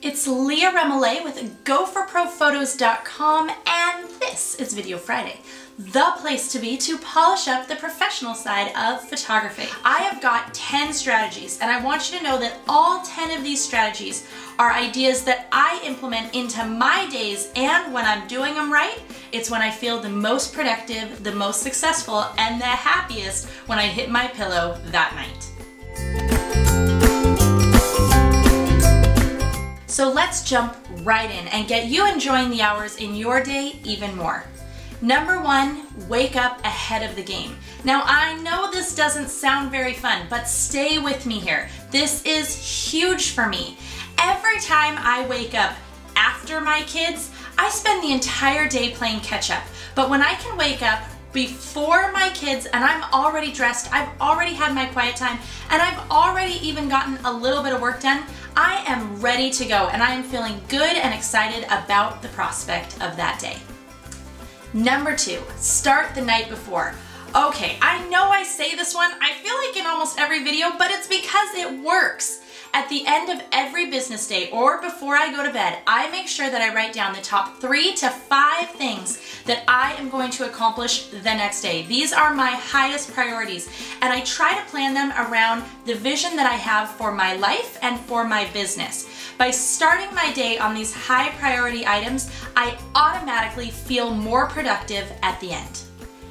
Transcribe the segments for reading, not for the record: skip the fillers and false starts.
It's Leah Remollet with GoForProPhotos.com, and this is Video Friday, the place to be to polish up the professional side of photography. I have got 10 strategies, and I want you to know that all 10 of these strategies are ideas that I implement into my days, and when I'm doing them right, it's when I feel the most productive, the most successful, and the happiest when I hit my pillow that night. So let's jump right in and get you enjoying the hours in your day even more. Number 1, wake up ahead of the game. Now I know this doesn't sound very fun, but stay with me here. This is huge for me. Every time I wake up after my kids, I spend the entire day playing catch up. But when I can wake up before my kids and I'm already dressed, I've already had my quiet time, and I've already even gotten a little bit of work done, I am ready to go and I am feeling good and excited about the prospect of that day. Number 2, start the night before. Okay, I know I say this one, I feel like in almost every video, but it's because it works. At the end of every business day or before I go to bed, I make sure that I write down the top 3 to 5 things that I am going to accomplish the next day. These are my highest priorities, and I try to plan them around the vision that I have for my life and for my business. By starting my day on these high priority items, I automatically feel more productive at the end.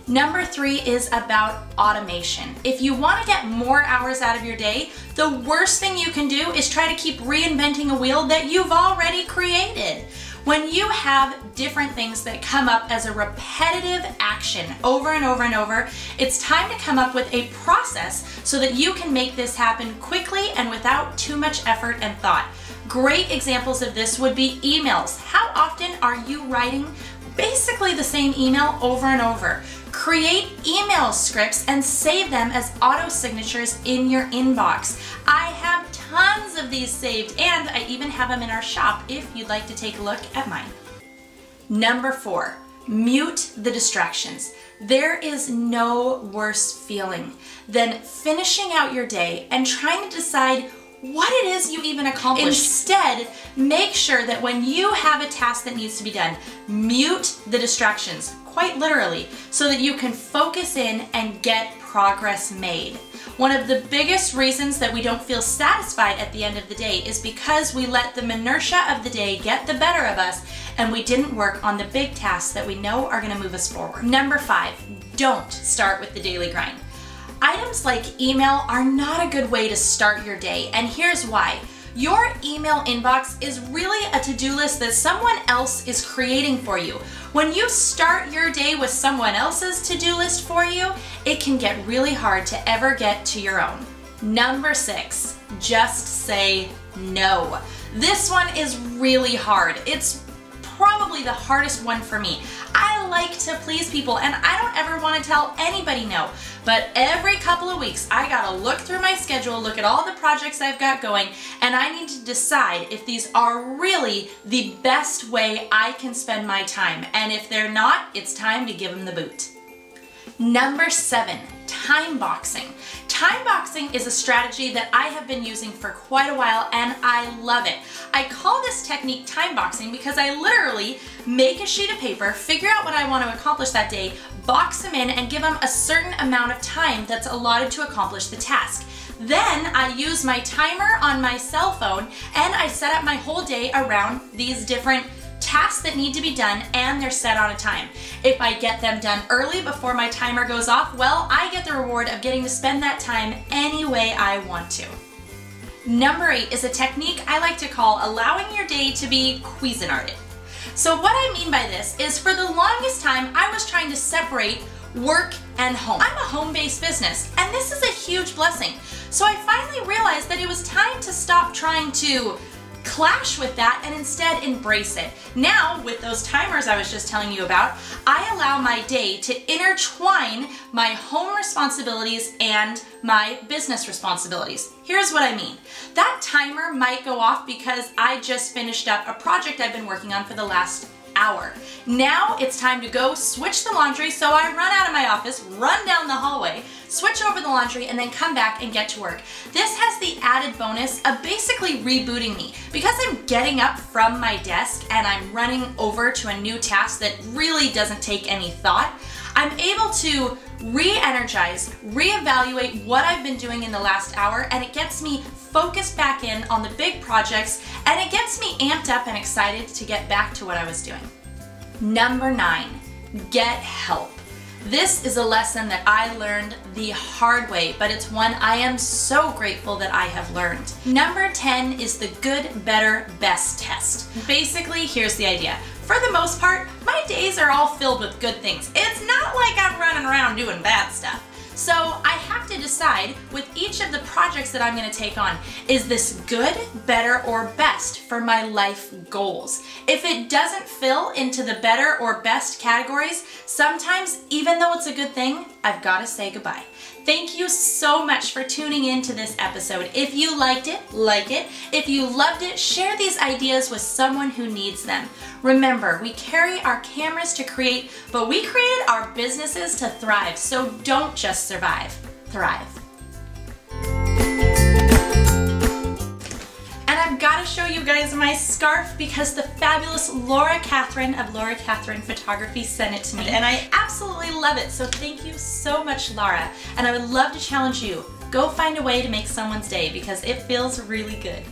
Number 3 is about automation. If you want to get more hours out of your day, the worst thing you can do is try to keep reinventing a wheel that you've already created. When you have different things that come up as a repetitive action over and over and over, it's time to come up with a process so that you can make this happen quickly and without too much effort and thought. Great examples of this would be emails. How often are you writing basically the same email over and over? Create email scripts and save them as auto signatures in your inbox. I have tons of these saved, and I even have them in our shop if you'd like to take a look at mine. Number 4, mute the distractions. There is no worse feeling than finishing out your day and trying to decide what it is you even accomplished. Instead, make sure that when you have a task that needs to be done, mute the distractions, quite literally, so that you can focus in and get progress made. One of the biggest reasons that we don't feel satisfied at the end of the day is because we let the minutia of the day get the better of us and we didn't work on the big tasks that we know are going to move us forward. Number 5, don't start with the daily grind. Items like email are not a good way to start your day, and here's why. Your email inbox is really a to-do list that someone else is creating for you. When you start your day with someone else's to-do list for you, it can get really hard to ever get to your own. Number 6, just say no. This one is really hard. It's probably the hardest one for me. I like to please people and I don't ever want to tell anybody no, but every couple of weeks I gotta look through my schedule, look at all the projects I've got going, and I need to decide if these are really the best way I can spend my time, and if they're not, it's time to give them the boot. Number 7, time boxing. Time boxing is a strategy that I have been using for quite a while and I love it. I call this technique time boxing because I literally make a sheet of paper, figure out what I want to accomplish that day, box them in, and give them a certain amount of time that's allotted to accomplish the task. Then I use my timer on my cell phone and I set up my whole day around these different tasks that need to be done, and they're set on a time. If I get them done early before my timer goes off, well, I get the reward of getting to spend that time any way I want to. Number 8 is a technique I like to call allowing your day to be VISINARTed. So what I mean by this is, for the longest time I was trying to separate work and home. I'm a home-based business, and this is a huge blessing. So I finally realized that it was time to stop trying to clash with that and instead embrace it. Now, with those timers I was just telling you about, I allow my day to intertwine my home responsibilities and my business responsibilities. Here's what I mean. That timer might go off because I just finished up a project I've been working on for the last hour. Now it's time to go switch the laundry, so I run out of my office, run down the hallway, switch over the laundry, and then come back and get to work. This has the added bonus of basically rebooting me. Because I'm getting up from my desk and I'm running over to a new task that really doesn't take any thought, I'm able to re-energize, reevaluate what I've been doing in the last hour, and it gets me focused back in on the big projects, and it gets me amped up and excited to get back to what I was doing. Number 9, get help. This is a lesson that I learned the hard way, but it's one I am so grateful that I have learned. Number 10 is the good, better, best test. Basically, here's the idea. For the most part, my days are all filled with good things. It's not like I'm running around doing bad stuff. So I have to decide with each of the projects that I'm going to take on, is this good, better, or best for my life goals? If it doesn't fill into the better or best categories, sometimes, even though it's a good thing, I've got to say goodbye. Thank you so much for tuning in to this episode. If you liked it, like it. If you loved it, share these ideas with someone who needs them. Remember, we carry our cameras to create, but we create our businesses to thrive. So don't just survive, thrive. And I've got to show you guys my scarf because the fabulous Laura Catherine of Laura Catherine Photography sent it to me, and I absolutely love it. So thank you so much, Laura. And I would love to challenge you. Go find a way to make someone's day because it feels really good.